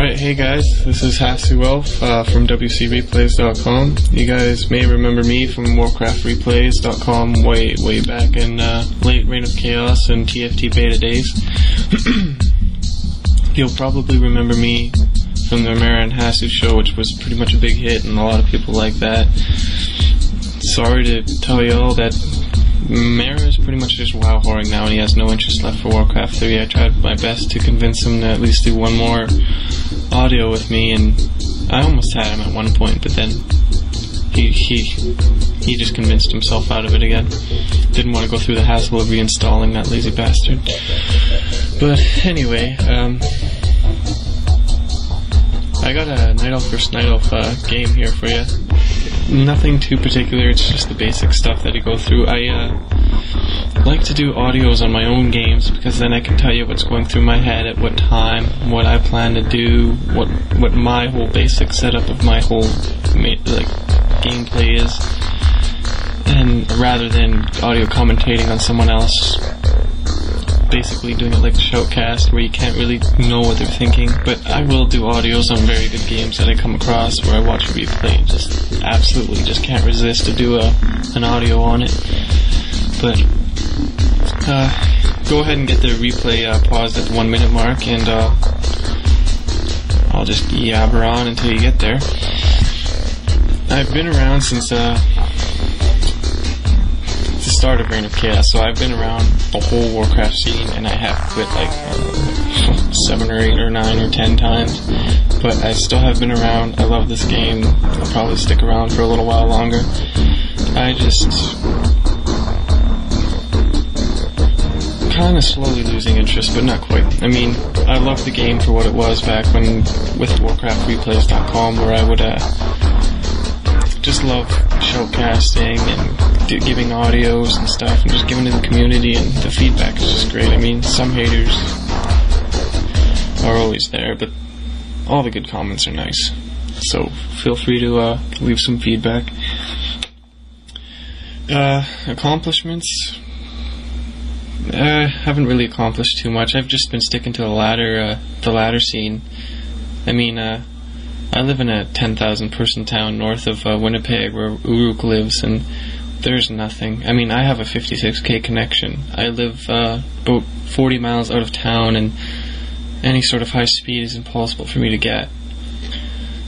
Alright, hey guys, this is HasuElf from WCReplays.com. You guys may remember me from WarcraftReplays.com way back in late Reign of Chaos and TFT beta days. You'll probably remember me from the Mara and Hasu show, which was pretty much a big hit and a lot of people like that. Sorry to tell you all that Mara is pretty much just WoW whoring now and he has no interest left for Warcraft 3. I tried my best to convince him to at least do one more audio with me, and I almost had him at one point, but then he just convinced himself out of it again. Didn't want to go through the hassle of reinstalling that lazy bastard. But anyway, I got a Night Elf vs. Night Elf game here for you. Nothing too particular, it's just the basic stuff that I go through. I like to do audios on my own games because then I can tell you what's going through my head at what time, what I plan to do, what my whole basic setup of my whole gameplay is, and rather than audio commentating on someone else, basically doing it like a shoutcast where you can't really know what they're thinking. But I will do audios on very good games that I come across where I watch a replay and just absolutely just can't resist to do an audio on it. But go ahead and get the replay paused at the 1 minute mark, and I'll just yabber on until you get there. I've been around since the start of Reign of Chaos, so I've been around the whole Warcraft scene, and I have quit like 7 or 8 or 9 or 10 times, but I still have been around. I love this game. I'll probably stick around for a little while longer. I just kind of slowly losing interest, but not quite. I mean, I loved the game for what it was back when with WarcraftReplays.com, where I would just love shoutcasting and giving audios and stuff and just giving to the community, and the feedback is just great. I mean, some haters are always there, but all the good comments are nice. So feel free to leave some feedback. Accomplishments? I haven't really accomplished too much. I've just been sticking to the ladder scene. I mean, I live in a 10,000 person town north of Winnipeg where Uruk lives, and there's nothing. I mean, I have a 56k connection. I live about 40 miles out of town, and any sort of high speed is impossible for me to get.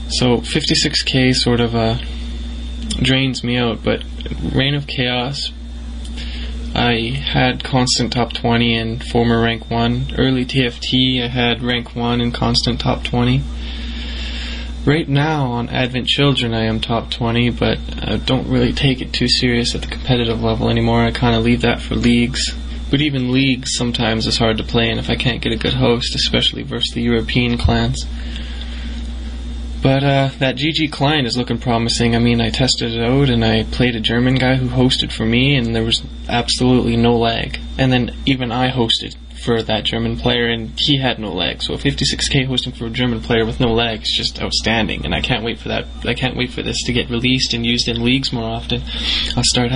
So 56k sort of drains me out, but Reign of Chaos, I had constant top 20 and former rank 1. Early TFT, I had rank 1 and constant top 20. Right now on Advent Children I am top 20, but I don't really take it too serious at the competitive level anymore. I kind of leave that for leagues. But even leagues sometimes is hard to play in if I can't get a good host, especially versus the European clans. But that GG client is looking promising. I mean, I tested it out and I played a German guy who hosted for me, and there was absolutely no lag. And then even I hosted for that German player and he had no lag. So 56k hosting for a German player with no lag is just outstanding, and I can't wait for that. I can't wait for this to get released and used in leagues more often. I'll start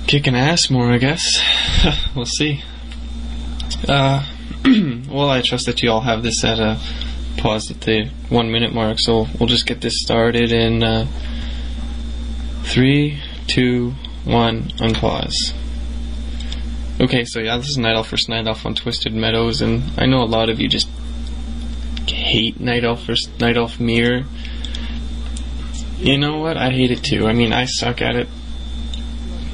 kicking ass more, I guess. We'll see. Well, I trust that you all have this at a pause at the 1 minute mark, so we'll just get this started in 3, 2, 1, unpause. Okay, so yeah, this is Night Elf vs. Night Elf on Twisted Meadows, and I know a lot of you just hate Night Elf vs. Night Elf Mirror. You know what? I hate it too. I mean, I suck at it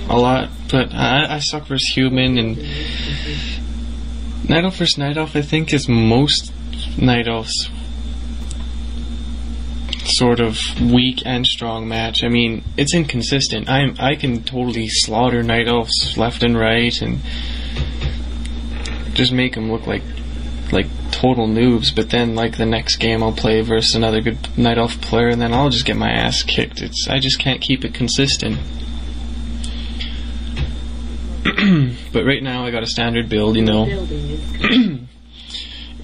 a lot, but I suck versus human, and Night Elf vs. Night Elf, I think, is most Night Elf's sort of weak and strong match. I mean, it's inconsistent. I can totally slaughter Night Elves left and right and just make them look like total noobs, but then like the next game I'll play versus another good Night Elf player and then I'll just get my ass kicked. I just can't keep it consistent. But right now I got a standard build, you know.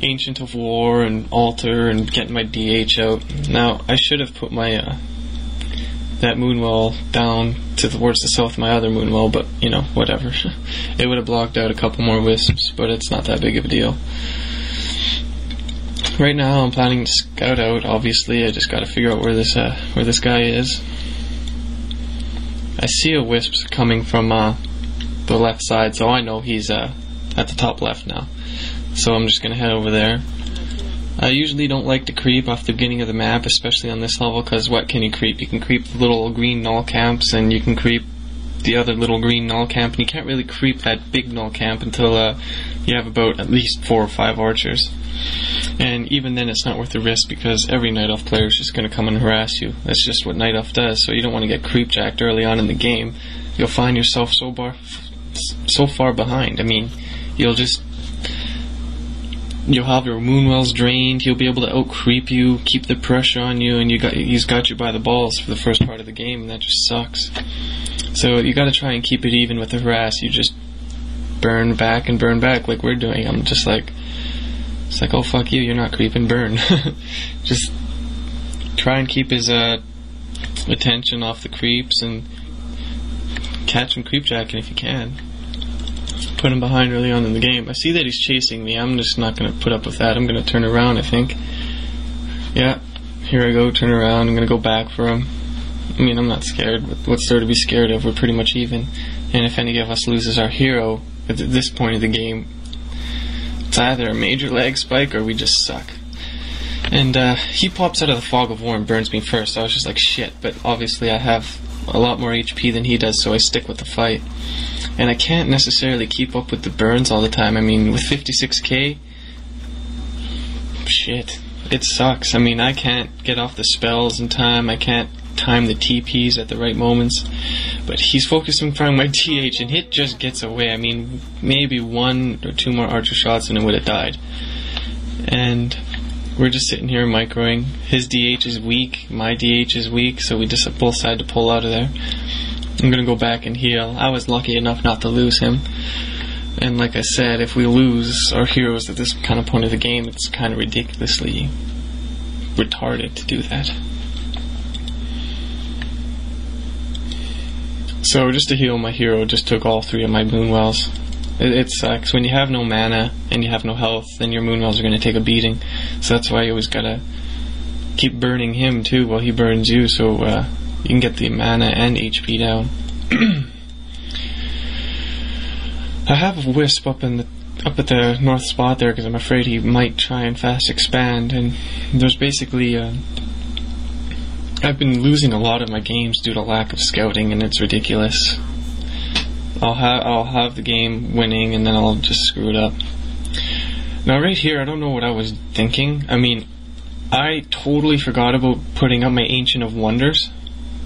Ancient of War and Altar and getting my DH out. Now, I should have put my that moonwell down towards the south of my other moonwell, but, you know, whatever. It would have blocked out a couple more wisps, but it's not that big of a deal. right now I'm planning to scout out. Obviously, I just got to figure out where this guy is. I see a wisp coming from the left side, so I know he's at the top left now. So I'm just gonna head over there. I usually don't like to creep off the beginning of the map, especially on this level, because what can you creep? You can creep the little green null camps, and you can creep the other little green null camp, and you can't really creep that big null camp until you have about at least 4 or 5 archers. And even then it's not worth the risk, because every Night Elf player is just going to come and harass you. That's just what Night Elf does, so you don't want to get creep jacked early on in the game. You'll find yourself so far behind. I mean, you'll have your moonwells drained, he'll be able to out-creep you, keep the pressure on you, and he's got you by the balls for the first part of the game, and that just sucks. So you gotta try and keep it even with the harass. You just burn back like we're doing. I'm just like, it's like, oh fuck you, you're not creeping, burn. Just try and keep his attention off the creeps and catch him creep jacking if you can. Put him behind early on in the game. I see that he's chasing me. I'm just not going to put up with that. I'm going to turn around, I think. Yeah, here I go, turn around. I'm going to go back for him. I mean, I'm not scared. What's there to be scared of? We're pretty much even. And if any of us loses our hero at this point of the game, it's either a major lag spike or we just suck. And he pops out of the fog of war and burns me first. I was just like, shit. But obviously I have a lot more HP than he does, so I stick with the fight. And I can't necessarily keep up with the burns all the time. I mean, with 56k, shit, it sucks. I mean, I can't get off the spells in time. I can't time the TPs at the right moments. But he's focusing on my DH, and hit just gets away. I mean, maybe 1 or 2 more archer shots and it would have died. And we're just sitting here microing. His DH is weak, my DH is weak, so we just both decide to pull out of there. I'm gonna go back and heal. I was lucky enough not to lose him. And like I said, if we lose our heroes at this kind of point of the game, it's kind of ridiculously retarded to do that. So just to heal my hero, just took all 3 of my moonwells. It sucks. When you have no mana and you have no health, then your moonwells are gonna take a beating. So that's why you always gotta keep burning him too while he burns you, so you can get the mana and HP down. I have a wisp up at the north spot there because I'm afraid he might try and fast expand, and there's basically I've been losing a lot of my games due to lack of scouting, and it's ridiculous. I'll have the game winning and then I'll just screw it up. Now right here, I don't know what I was thinking. I mean, I totally forgot about putting up my Ancient of Wonders.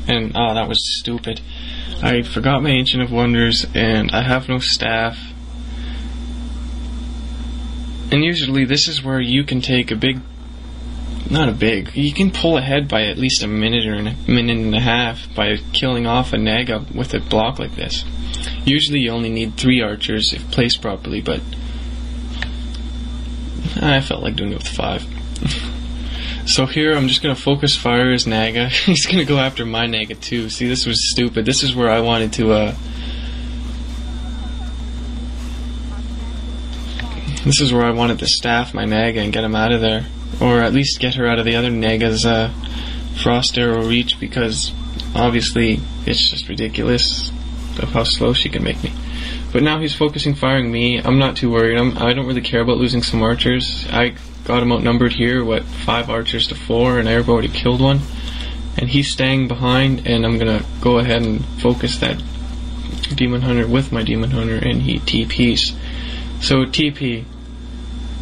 And, oh, that was stupid. I forgot my Ancient of Wonders, and I have no staff. And usually this is where you can take a big... you can pull ahead by at least a minute or a minute and a half by killing off a Naga with a block like this. Usually you only need 3 archers if placed properly, but I felt like doing it with 5. So here I'm just going to focus fire his Naga. He's going to go after my Naga too. See, this was stupid. This is where I wanted to this is where I wanted to staff my Naga and get him out of there. Or at least get her out of the other Naga's frost arrow reach, because obviously it's just ridiculous of how slow she can make me. But now he's focusing firing me. I'm not too worried. I don't really care about losing some archers. I got him outnumbered here, 5 archers to 4, and I already killed one. And he's staying behind, and I'm gonna go ahead and focus that Demon Hunter with my Demon Hunter, and he TPs. So TP.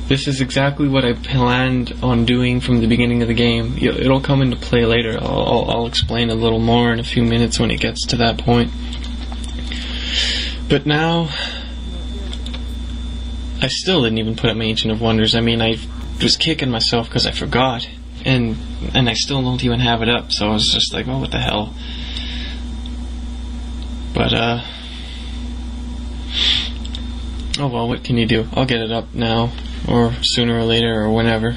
This is exactly what I planned on doing from the beginning of the game. It'll come into play later. I'll explain a little more in a few minutes when it gets to that point. But now, I still didn't even put up my Ancient of Wonders. I mean, I was kicking myself because I forgot, and I still don't even have it up. So I was just like, oh, what the hell. But oh well, what can you do? I'll get it up now, or sooner or later, or whenever.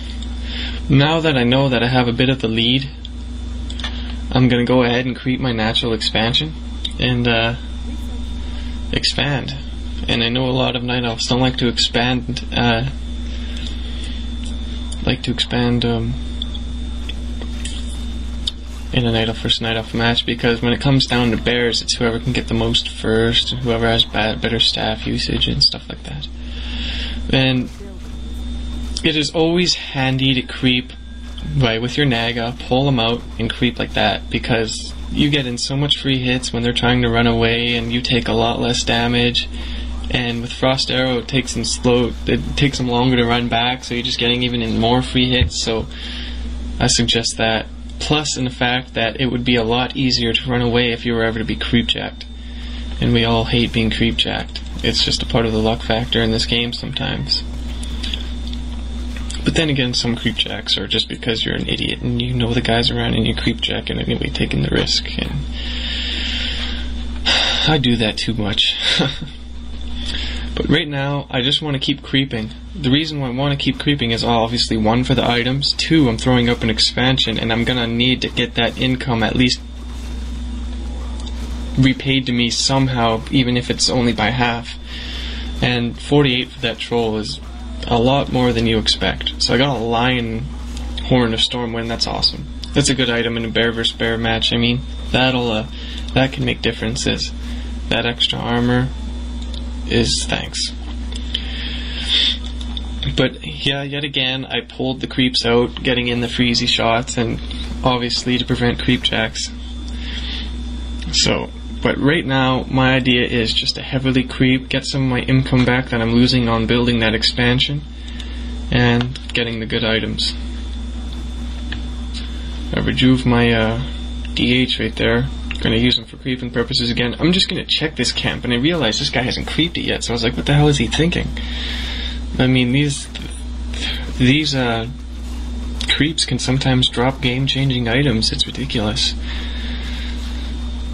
Now that I know that I have a bit of the lead, I'm gonna go ahead and create my natural expansion and expand. And I know a lot of Night Elves don't like to expand like to expand in a night off versus night off match, because when it comes down to bears, it's whoever can get the most first and whoever has better staff usage and stuff like that. And it is always handy to creep right with your Naga, pull them out and creep like that, because you get in so much free hits when they're trying to run away, and you take a lot less damage. And with Frost Arrow, it takes them longer to run back, so you're just getting even in more free hits. So I suggest that. Plus, in the fact that it would be a lot easier to run away if you were ever to be creepjacked, and we all hate being creepjacked. It's just a part of the luck factor in this game sometimes. But then again, some creepjacks are just because you're an idiot and you know the guys around and you creepjacking anyway, taking the risk. And I do that too much. But right now, I just want to keep creeping. The reason why I want to keep creeping is obviously 1 for the items, 2, I'm throwing up an expansion, and I'm gonna need to get that income at least repaid to me somehow, even if it's only by half. And 48 for that troll is a lot more than you expect. So I got a Lion Horn of Stormwind. That's awesome. That's a good item in a bear versus bear match. I mean, that can make differences. That extra armor is thanks. But yeah, yet again, I pulled the creeps out, getting in the freezy shots, and obviously to prevent creepjacks. So, but right now, my idea is just to heavily creep, get some of my income back that I'm losing on building that expansion, and getting the good items. I rejuve my DH right there. Gonna use them for creeping purposes again. I'm just gonna check this camp, and I realized this guy hasn't creeped it yet, so I was like, what the hell is he thinking? I mean, these creeps can sometimes drop game-changing items. It's ridiculous.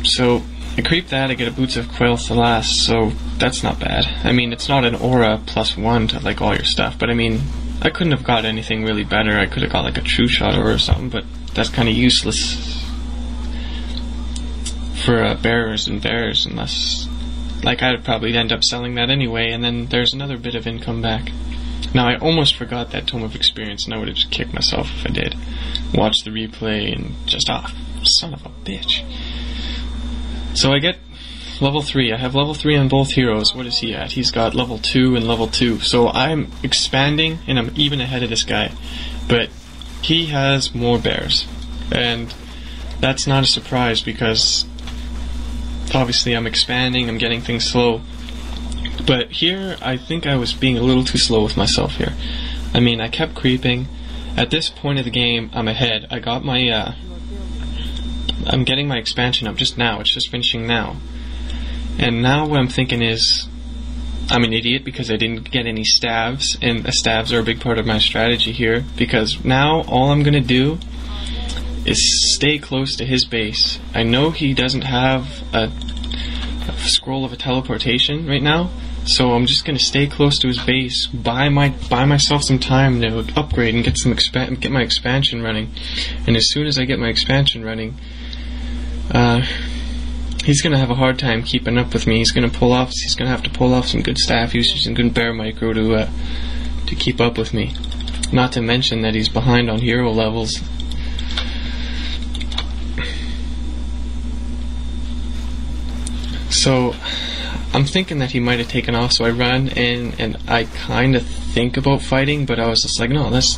So I creep that, I get a Boots of Quel'The last, so that's not bad. I mean, it's not an aura +1 to like all your stuff, but I mean, I couldn't have got anything really better. I could have got like a True Shot or something, but that's kind of useless for bearers and bears, unless, like, I'd probably end up selling that anyway, and then there's another bit of income back. Now, I almost forgot that Tome of Experience, and I would have just kicked myself if I did. Watch the replay and just, son of a bitch. So I get level 3. I have level 3 on both heroes. What is he at? He's got level 2 and level 2. So I'm expanding, and I'm even ahead of this guy. But he has more bears. And that's not a surprise, because obviously I'm expanding, I'm getting things slow. But here, I think I was being a little too slow with myself here. I mean, I kept creeping. At this point of the game, I'm ahead. I got my, I'm getting my expansion up just now. It's just finishing now. And now what I'm thinking is, I'm an idiot because I didn't get any stabs, and stabs are a big part of my strategy here, because now all I'm gonna do is stay close to his base. I know he doesn't have a scroll of a teleportation right now, so I'm just gonna stay close to his base, buy myself some time to upgrade and get my expansion running. And as soon as I get my expansion running, he's gonna have a hard time keeping up with me. He's gonna have to pull off some good staff usage and good bear micro to keep up with me. Not to mention that he's behind on hero levels. So I'm thinking that he might have taken off, so I run in and I kind of think about fighting, but I was just like, no, that's